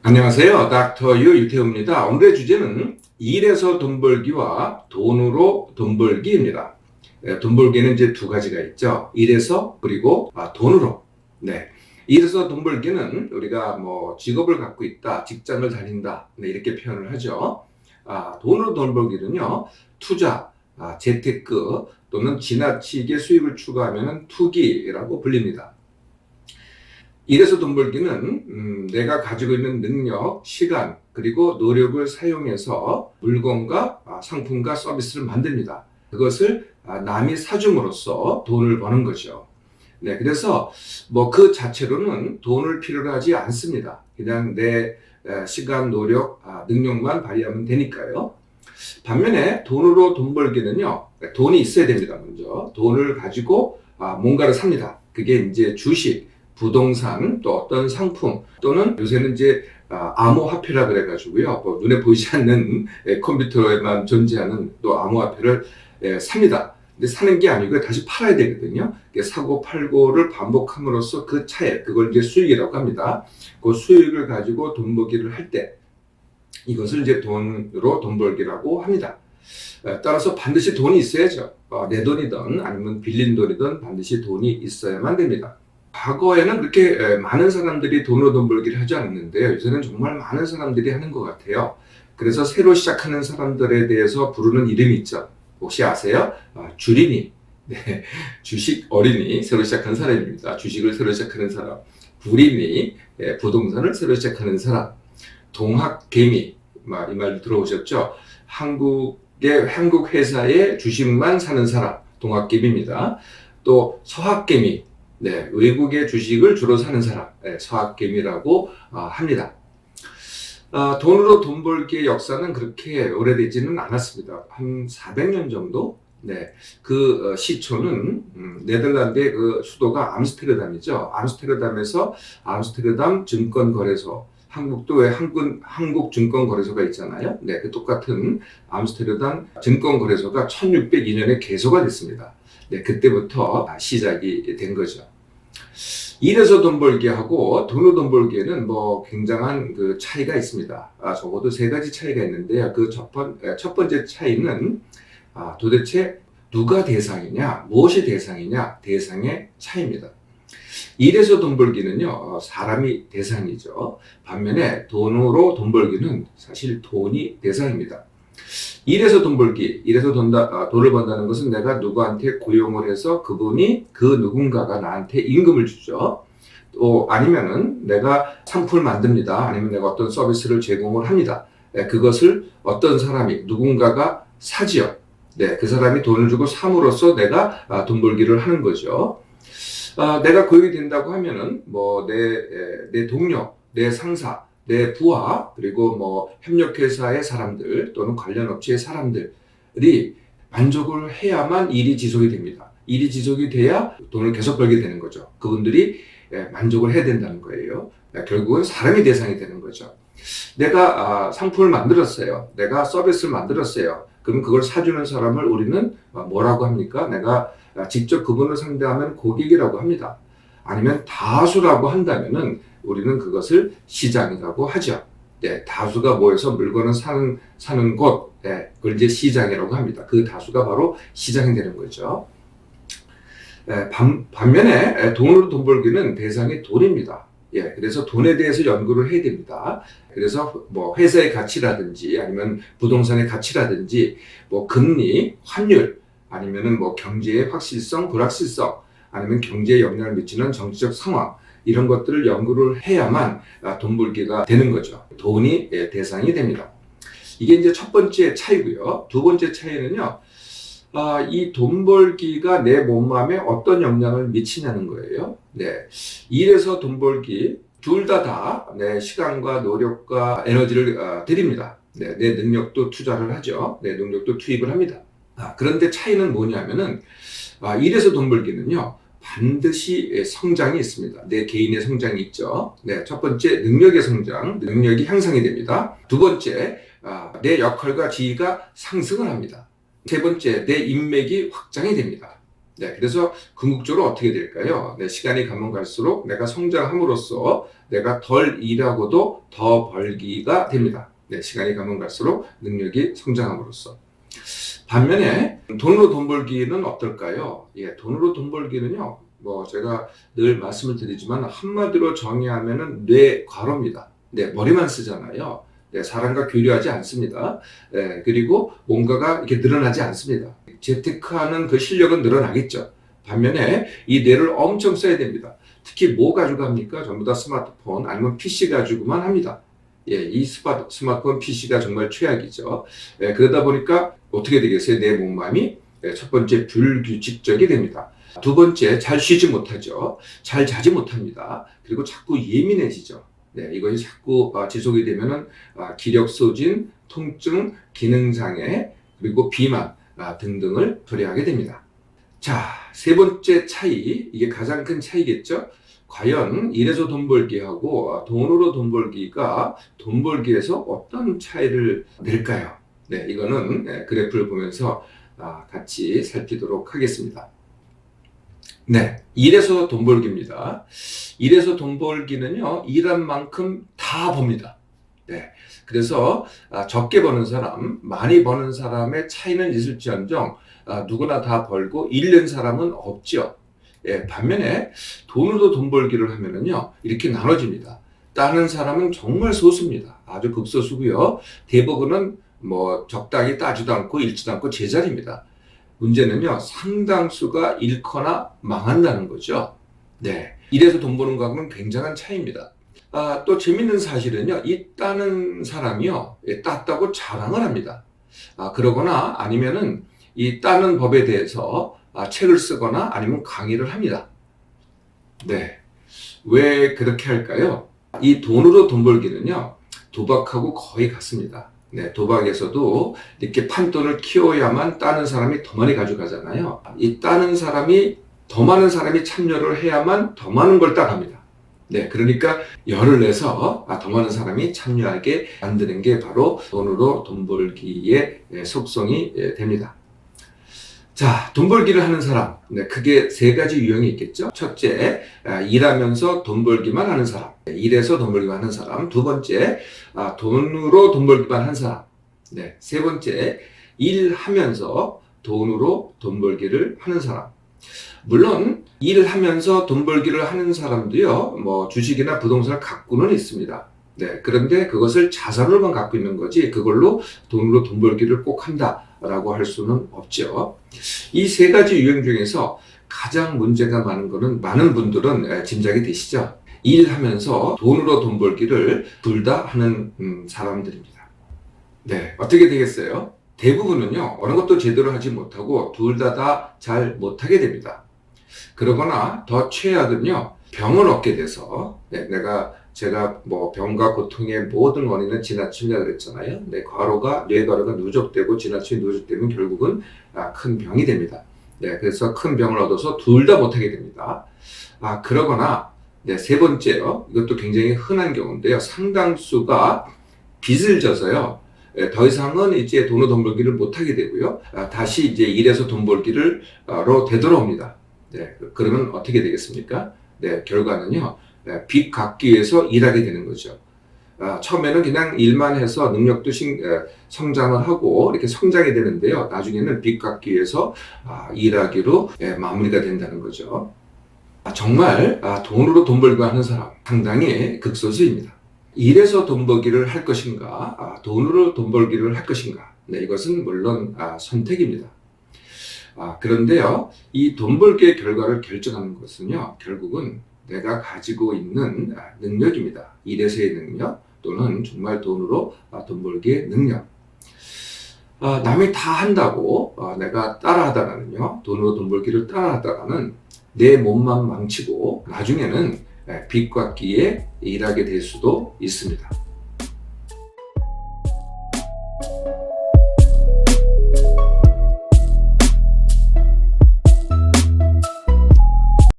안녕하세요. 닥터 유 유태우입니다. 오늘의 주제는 일에서 돈 벌기와 돈으로 돈 벌기입니다. 돈 벌기는 이제 두 가지가 있죠. 일에서 그리고 돈으로. 네. 일에서 돈 벌기는 우리가 뭐 직업을 갖고 있다, 직장을 다닌다, 네, 이렇게 표현을 하죠. 돈으로 돈 벌기는요, 투자, 재테크 또는 지나치게 수익을 추구하면 투기라고 불립니다. 일에서 돈 벌기는 내가 가지고 있는 능력, 시간, 그리고 노력을 사용해서 물건과 상품과 서비스를 만듭니다. 그것을 남이 사줌으로써 돈을 버는 거죠. 네, 그래서 뭐 그 자체로는 돈을 필요로 하지 않습니다. 그냥 내 시간, 노력, 능력만 발휘하면 되니까요. 반면에 돈으로 돈 벌기는요, 돈이 있어야 됩니다. 먼저 돈을 가지고 뭔가를 삽니다. 그게 이제 주식, 부동산, 또 어떤 상품, 또는 요새는 이제 암호화폐라 그래가지고요, 뭐 눈에 보이지 않는 컴퓨터에만 존재하는 또 암호화폐를 삽니다. 근데 사는 게 아니고 다시 팔아야 되거든요. 사고 팔고를 반복함으로써 그 차액, 그걸 이제 수익이라고 합니다. 그 수익을 가지고 돈 벌기를 할 때 이것을 이제 돈으로 돈 벌기라고 합니다. 따라서 반드시 돈이 있어야죠. 내 돈이든 아니면 빌린 돈이든 반드시 돈이 있어야만 됩니다. 과거에는 그렇게 많은 사람들이 돈으로 돈 벌기를 하지 않았는데요. 요새는 정말 많은 사람들이 하는 것 같아요. 그래서 새로 시작하는 사람들에 대해서 부르는 이름이 있죠. 혹시 아세요? 주린이. 네, 주식 어린이, 새로 시작한 사람입니다. 주식을 새로 시작하는 사람. 부린이, 부동산을 새로 시작하는 사람. 동학개미, 이 말 들어보셨죠? 한국 회사의 주식만 사는 사람, 동학개미입니다. 또 서학개미, 네, 외국의 주식을 주로 사는 사람, 서학개미라고 합니다. 돈으로 돈 벌기의 역사는 그렇게 오래되지는 않았습니다. 한 400년 정도? 네, 그 시초는 네덜란드의 그 수도가 암스테르담이죠. 암스테르담에서 암스테르담 증권거래소, 한국도 왜 한국 증권거래소가 있잖아요. 네, 그 똑같은 암스테르담 증권거래소가 1602년에 개소가 됐습니다. 네, 그때부터 시작이 된 거죠. 일에서 돈 벌기하고 돈으로 돈 벌기에는 뭐 굉장한 그 차이가 있습니다. 적어도 세 가지 차이가 있는데요. 그 첫 번째 차이는 도대체 누가 대상이냐, 무엇이 대상이냐, 대상의 차이입니다. 일에서 돈 벌기는요, 사람이 대상이죠. 반면에 돈으로 돈 벌기는 사실 돈이 대상입니다. 일에서 돈 벌기, 일에서 돈을 번다는 것은 내가 누구한테 고용을 해서 그분이 그 누군가가 나한테 임금을 주죠. 또 아니면은 내가 상품을 만듭니다. 아니면 내가 어떤 서비스를 제공을 합니다. 그것을 어떤 사람이, 누군가가 사지요. 네, 그 사람이 돈을 주고 삼으로써 내가 돈 벌기를 하는 거죠. 내가 고용이 된다고 하면은 뭐 내 동료, 내 상사, 내 부하, 그리고 뭐 협력회사의 사람들 또는 관련 업체의 사람들이 만족을 해야만 일이 지속이 됩니다. 일이 지속이 돼야 돈을 계속 벌게 되는 거죠. 그분들이 만족을 해야 된다는 거예요. 결국은 사람이 대상이 되는 거죠. 내가 상품을 만들었어요. 내가 서비스를 만들었어요. 그럼 그걸 사주는 사람을 우리는 뭐라고 합니까? 내가 직접 그분을 상대하면 고객이라고 합니다. 아니면 다수라고 한다면은 우리는 그것을 시장이라고 하죠. 네, 다수가 모여서 물건을 사는 곳, 그걸 이제 시장이라고 합니다. 그 다수가 바로 시장이 되는 거죠. 반면에 돈으로 돈 벌기는 대상이 돈입니다. 그래서 돈에 대해서 연구를 해야 됩니다. 그래서 뭐 회사의 가치라든지 아니면 부동산의 가치라든지 뭐 금리, 환율, 아니면은 뭐 경제의 확실성, 불확실성, 아니면 경제에 영향을 미치는 정치적 상황, 이런 것들을 연구를 해야만 돈 벌기가 되는 거죠. 돈이 대상이 됩니다. 이게 이제 첫 번째 차이고요. 두 번째 차이는요, 이 돈 벌기가 내 몸맘에 어떤 영향을 미치냐는 거예요. 네, 일에서 돈 벌기 둘 다 내 시간과 노력과 에너지를 드립니다. 네, 내 능력도 투자를 하죠. 내 능력도 투입을 합니다. 그런데 차이는 뭐냐면은 일에서 돈 벌기는요, 반드시 성장이 있습니다. 내 개인의 성장이 있죠. 네, 첫 번째 능력의 성장, 능력이 향상이 됩니다. 두 번째, 내 역할과 지위가 상승을 합니다. 세 번째, 내 인맥이 확장이 됩니다. 네, 그래서 궁극적으로 어떻게 될까요? 네, 시간이 가면 갈수록 내가 성장함으로써 내가 덜 일하고도 더 벌기가 됩니다. 네, 시간이 가면 갈수록 능력이 성장함으로써. 반면에 돈으로 돈 벌기는 어떨까요? 예, 돈으로 돈 벌기는요. 뭐 제가 늘 말씀을 드리지만 한마디로 정의하면은 뇌과로입니다. 네, 머리만 쓰잖아요. 네, 사람과 교류하지 않습니다. 네, 그리고 뭔가가 이렇게 늘어나지 않습니다. 재테크하는 그 실력은 늘어나겠죠. 반면에 이 뇌를 엄청 써야 됩니다. 특히 뭐 가지고 합니까? 전부 다 스마트폰 아니면 PC 가지고만 합니다. 예, 이 스마트폰 PC가 정말 최악이죠. 예, 그러다 보니까 어떻게 되겠어요? 내 몸마음이 첫 번째 불규칙적이 됩니다. 두 번째 잘 쉬지 못하죠. 잘 자지 못합니다. 그리고 자꾸 예민해지죠. 네, 이것이 자꾸 지속이 되면은 기력 소진, 통증, 기능장애, 그리고 비만 등등을 초래하게 됩니다. 자, 세 번째 차이, 이게 가장 큰 차이겠죠? 과연 일해서 돈 벌기하고 돈으로 돈 벌기가 돈 벌기에서 어떤 차이를 낼까요? 네, 이거는 그래프를 보면서 같이 살피도록 하겠습니다. 네, 일해서 돈 벌기입니다. 일해서 돈 벌기는요, 일한 만큼 다 법니다. 네, 그래서 적게 버는 사람, 많이 버는 사람의 차이는 있을지언정 누구나 다 벌고 잃는 사람은 없죠. 예, 반면에 돈으로 돈 벌기를 하면은요, 이렇게 나눠집니다. 따는 사람은 정말 소수입니다. 아주 극소수고요. 대부분은 뭐 적당히 따지도 않고 잃지도 않고 제자리입니다. 문제는요, 상당수가 잃거나 망한다는 거죠. 네, 이래서 돈 버는 거하고는 굉장한 차이입니다. 또 재밌는 사실은요, 이 따는 사람이요, 땄다고 자랑을 합니다. 그러거나 아니면은 이 따는 법에 대해서 책을 쓰거나 아니면 강의를 합니다. 네, 왜 그렇게 할까요? 이 돈으로 돈 벌기는요, 도박하고 거의 같습니다. 네, 도박에서도 이렇게 판돈을 키워야만 따는 사람이 더 많이 가져가잖아요. 이 따는 사람이 더 많은 사람이 참여를 해야만 더 많은 걸 따갑니다. 네, 그러니까 열을 내서 더 많은 사람이 참여하게 만드는 게 바로 돈으로 돈 벌기의 속성이 됩니다. 자, 돈 벌기를 하는 사람. 네, 크게 세 가지 유형이 있겠죠. 첫째, 일하면서 돈 벌기만 하는 사람. 일해서 돈 벌기만 하는 사람. 두 번째, 돈으로 돈 벌기만 하는 사람. 네, 세 번째, 일하면서 돈으로 돈 벌기를 하는 사람. 물론 일하면서 돈 벌기를 하는 사람도요, 뭐 주식이나 부동산을 갖고는 있습니다. 네, 그런데 그것을 자산으로만 갖고 있는 거지 그걸로 돈으로 돈 벌기를 꼭 한다라고 할 수는 없죠. 이 세 가지 유형 중에서 가장 문제가 많은 거는 많은 분들은 짐작이 되시죠? 일하면서 돈으로 돈 벌기를 둘 다 하는 사람들입니다. 네, 어떻게 되겠어요? 대부분은요, 어느 것도 제대로 하지 못하고 둘 다 잘 못하게 됩니다. 그러거나 더 최악은요, 병을 얻게 돼서 제가 뭐 병과 고통의 모든 원인은 지나침이라 그랬잖아요. 뇌과로가 누적되고 지나침이 누적되면 결국은 큰 병이 됩니다. 네, 그래서 큰 병을 얻어서 둘 다 못하게 됩니다. 그러거나 세 번째요. 이것도 굉장히 흔한 경우인데요. 상당수가 빚을 져서요. 더 이상은 이제 돈으로 돈 벌기를 못하게 되고요. 다시 이제 일해서 돈 벌기로 되돌아옵니다. 네, 그러면 어떻게 되겠습니까? 네, 결과는요, 빚 갚기 위해서 일하게 되는 거죠. 처음에는 그냥 일만 해서 능력도 성장을 하고 이렇게 성장이 되는데요. 나중에는 빚 갚기 위해서 일하기로 마무리가 된다는 거죠. 정말 돈으로 돈 벌기 하는 사람 상당히 극소수입니다. 일해서 돈 벌기를 할 것인가, 돈으로 돈 벌기를 할 것인가. 네, 이것은 물론 선택입니다. 그런데요, 이 돈 벌기의 결과를 결정하는 것은요, 결국은 내가 가지고 있는 능력입니다. 일에서의 능력 또는 정말 돈으로 돈 벌기의 능력. 남이 다 한다고 내가 따라하다가는요, 돈으로 돈 벌기를 따라하다가는 내 몸만 망치고 나중에는 빚 갚기에 일하게 될 수도 있습니다.